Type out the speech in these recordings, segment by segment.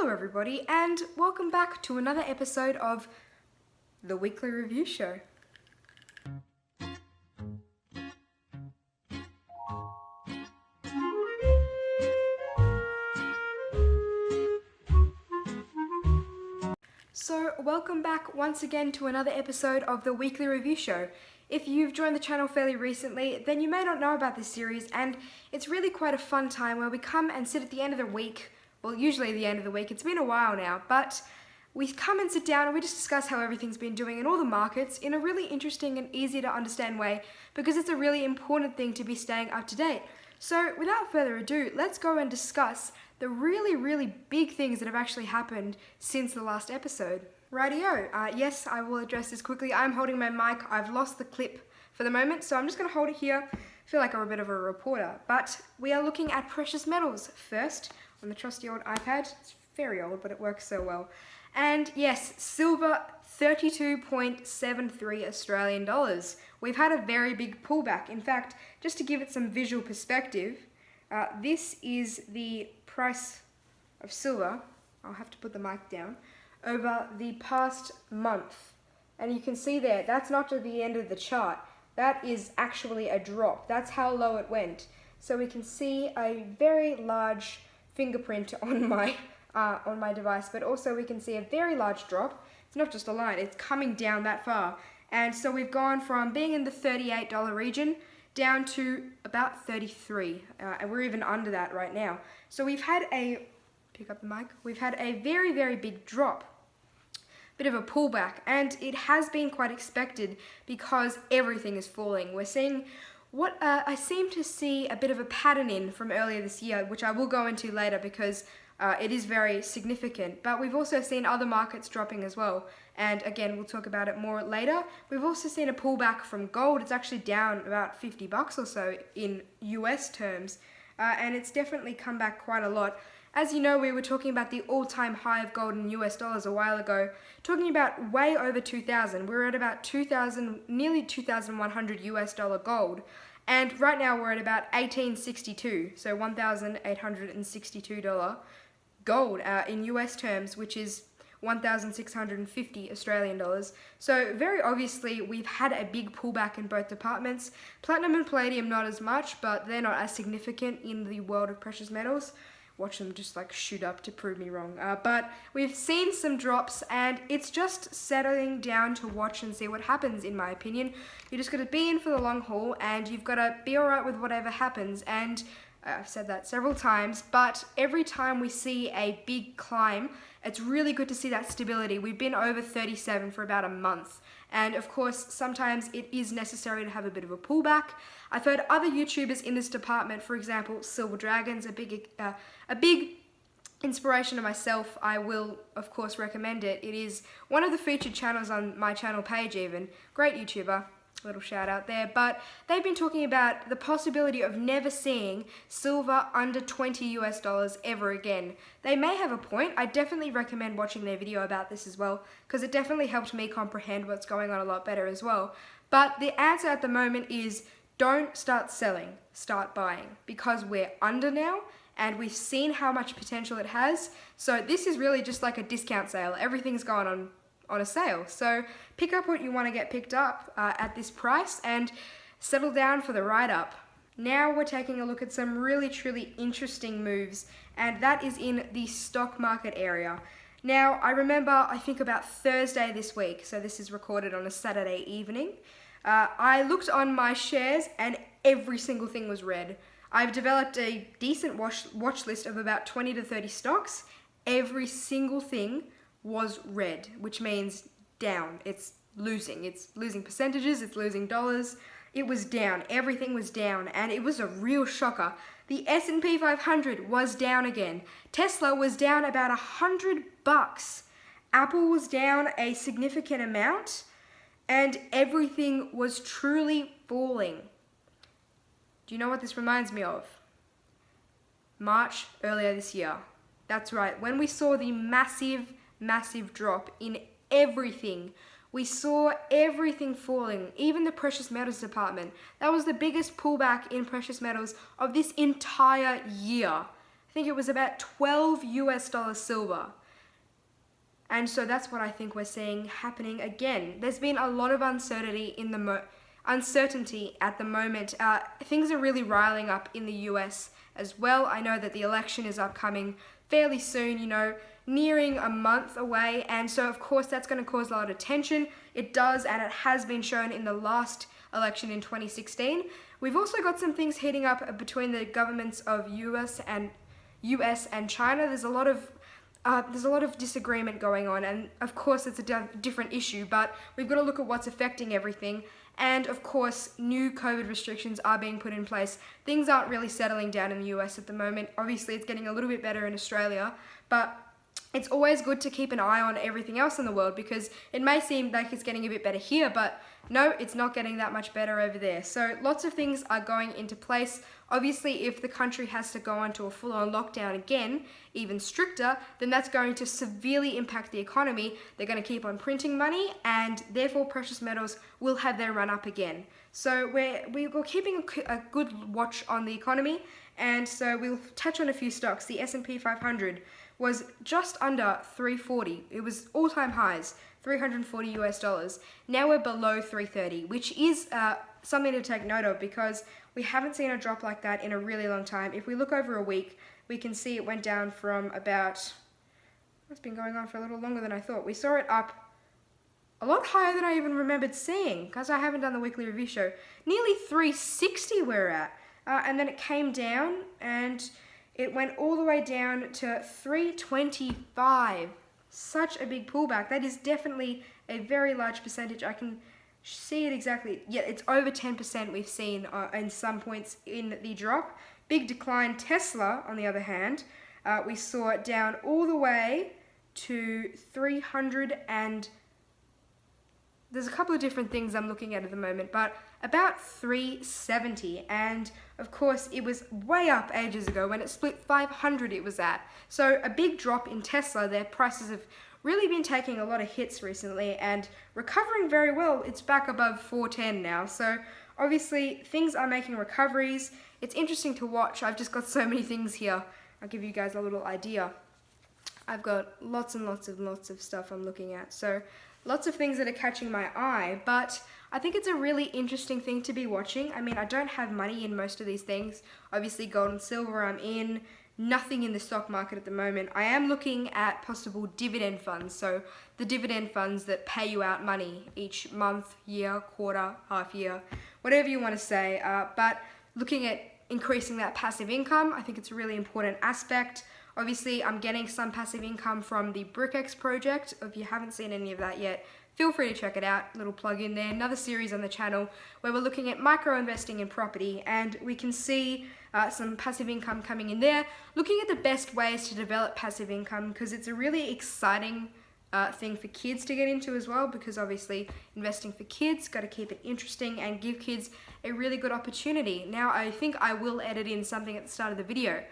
Hello everybody and welcome back to another episode of the Weekly Review Show. So welcome back once again to another episode of the Weekly Review Show. If you've joined the channel fairly recently, then you may not know about this series, and it's really quite a fun time where we come and sit at the end of the week. Well, usually the end of the week. It's been a while now, but we come and sit down and we just discuss how everything's been doing in all the markets in a really interesting and easy to understand way, because it's a really important thing to be staying up to date. So without further ado, let's go and discuss the really big things that have actually happened since the last episode. Rightio, yes, I will address this quickly. I'm holding my mic. I've lost the clip for the moment, so I'm just going to hold it here. I feel like I'm a bit of a reporter, but we are looking at precious metals first on the trusty old iPad. It's very old, but it works so well. And yes, silver, 32.73 Australian dollars. We've had a very big pullback. In fact, just to give it some visual perspective, this is the price of silver. I'll have to put the mic down. Over the past month. And you can see there, that's not at the end of the chart. That is actually a drop. That's how low it went. So we can see a very large fingerprint on my device, but also we can see a very large drop. It's not just a line, it's coming down that far. And so we've gone from being in the $38 region down to about 33, and we're even under that right now. So we've had a, pick up the mic, we've had a very big drop. Bit of a pullback, and it has been quite expected because everything is falling. We're seeing what I seem to see a bit of a pattern in from earlier this year, which I will go into later because it is very significant. But we've also seen other markets dropping as well, and again we'll talk about it more later. We've also seen a pullback from gold. It's actually down about $50 or so in US terms, and it's definitely come back quite a lot. As you know, we were talking about the all-time high of gold in US dollars a while ago, talking about way over 2,000. We're at about 2,000, nearly 2,100 US dollar gold. And right now we're at about 1862, so $1,862 gold in US terms, which is 1,650 Australian dollars. So very obviously we've had a big pullback in both departments. Platinum and palladium not as much, but they're not as significant in the world of precious metals. Watch them just like shoot up to prove me wrong. But we've seen some drops, and it's just settling down to watch and see what happens, in my opinion. You just got to be in for the long haul, and you've got to be alright with whatever happens. And I've said that several times, but every time we see a big climb, it's really good to see that stability. We've been over 37 for about a month. And of course, sometimes it is necessary to have a bit of a pullback. I've heard other YouTubers in this department, for example, Silver Dragon's a big inspiration to myself. I will, of course, recommend it. It is one of the featured channels on my channel page even. Great YouTuber. Little shout out there. But they've been talking about the possibility of never seeing silver under 20 US dollars ever again. They may have a point. I definitely recommend watching their video about this as well, because it definitely helped me comprehend what's going on a lot better as well. But the answer at the moment is don't start selling, start buying, because we're under now and we've seen how much potential it has. So this is really just like a discount sale. Everything's gone on a sale. So pick up what you want to get picked up at this price and settle down for the ride up. Now we're taking a look at some truly interesting moves, and that is in the stock market area. Now I remember, I think about Thursday this week, so this is recorded on a Saturday evening, I looked on my shares and every single thing was red. I've developed a decent watch list of about 20 to 30 stocks. Every single thing was red, which means down. It's losing percentages, it's losing dollars. It was down, everything was down, and it was a real shocker. The S&P 500 was down again. Tesla was down about $100. Apple was down a significant amount, and everything was truly falling. Do you know what this reminds me of? March earlier this year. That's right, when we saw the massive drop in everything. We saw everything falling, even the precious metals department. That was the biggest pullback in precious metals of this entire year. I think it was about $12 silver. And so that's what I think we're seeing happening again. There's been a lot of uncertainty at the moment. Things are really riling up in the US as well. I know that the election is upcoming fairly soon, nearing a month away. And so, of course, that's going to cause a lot of tension. It does, and it has been shown in the last election in 2016. We've also got some things heating up between the governments of US and China. There's a lot of disagreement going on, and of course it's a different issue, but we've got to look at what's affecting everything. And of course, new COVID restrictions are being put in place. Things aren't really settling down in the US at the moment. Obviously, it's getting a little bit better in Australia, but it's always good to keep an eye on everything else in the world, because it may seem like it's getting a bit better here, but no, it's not getting that much better over there. So lots of things are going into place. Obviously, if the country has to go onto a full-on lockdown again, even stricter, then that's going to severely impact the economy. They're going to keep on printing money, and therefore precious metals will have their run up again. So we're keeping a good watch on the economy, and so we'll touch on a few stocks. The S&P 500 was just under 340. It was all-time highs, $340. Now we're below 330, which is something to take note of, because we haven't seen a drop like that in a really long time. If we look over a week, we can see it went down from about, it's been going on for a little longer than I thought. We saw it up a lot higher than I even remembered seeing, because I haven't done the weekly review show. Nearly 360 we're at. And then it came down, and it went all the way down to 325. Such a big pullback. That is definitely a very large percentage. I can see it exactly. Yeah, it's over 10% we've seen in some points in the drop. Big decline. Tesla, on the other hand, we saw it down all the way to 300 and there's a couple of different things I'm looking at the moment, but about 370. And of course, it was way up ages ago. When it split 500, it was at. So a big drop in Tesla. Their prices have really been taking a lot of hits recently and recovering very well. It's back above 410 now. So obviously, things are making recoveries. It's interesting to watch. I've just got so many things here. I'll give you guys a little idea. I've got lots and lots of stuff I'm looking at. So lots of things that are catching my eye, but I think it's a really interesting thing to be watching. I mean, I don't have money in most of these things. Obviously, gold and silver I'm in. Nothing in the stock market at the moment. I am looking at possible dividend funds. So the dividend funds that pay you out money each month, year, quarter, half year, whatever you want to say. But looking at increasing that passive income, I think it's a really important aspect. Obviously, I'm getting some passive income from the BrickX project. If you haven't seen any of that yet, feel free to check it out. Little plug in there. Another series on the channel where we're looking at micro investing in property, and we can see some passive income coming in there. Looking at the best ways to develop passive income, because it's a really exciting thing for kids to get into as well, because obviously investing for kids, got to keep it interesting and give kids a really good opportunity. Now, I think I will edit in something at the start of the video,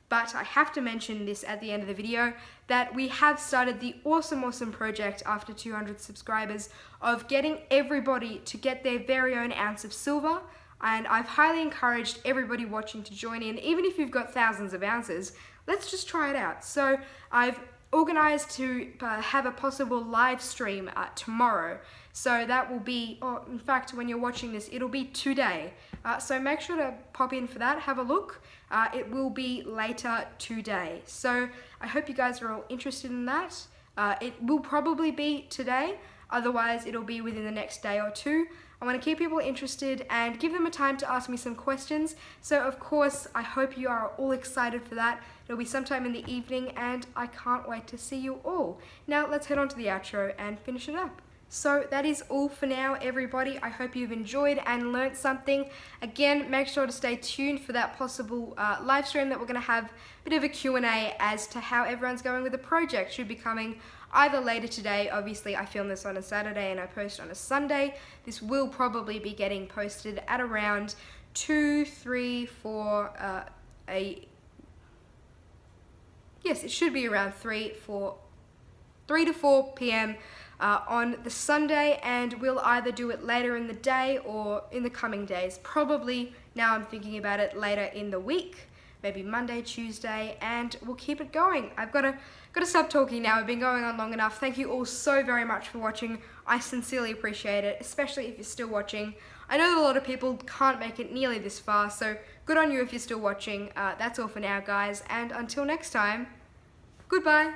but I have to mention this at the end of the video, that we have started the awesome project after 200 subscribers of getting everybody to get their very own ounce of silver. And I've highly encouraged everybody watching to join in. Even if you've got thousands of ounces, let's just try it out. So I've organized to have a possible live stream tomorrow. So that will be, or in fact, when you're watching this, it'll be today. So make sure to pop in for that, have a look. It will be later today. So I hope you guys are all interested in that. It will probably be today. Otherwise, it'll be within the next day or two. I want to keep people interested and give them a time to ask me some questions. So of course, I hope you are all excited for that. It'll be sometime in the evening, and I can't wait to see you all. Now let's head on to the outro and finish it up. So that is all for now, everybody. I hope you've enjoyed and learnt something. Again, make sure to stay tuned for that possible live stream that we're going to have a bit of a Q&A as to how everyone's going with the project. Should be coming either later today. Obviously, I film this on a Saturday and I post on a Sunday. This will probably be getting posted at around 2, 3, 4, yes, it should be around 3 to 4 p.m. On the Sunday, and we'll either do it later in the day or in the coming days. Probably, now I'm thinking about it, later in the week. maybe Monday, Tuesday, and we'll keep it going. I've got to stop talking now. I've been going on long enough. Thank you all so very much for watching. I sincerely appreciate it, especially if you're still watching. I know that a lot of people can't make it nearly this far, so good on you if you're still watching. That's all for now, guys, and until next time, goodbye.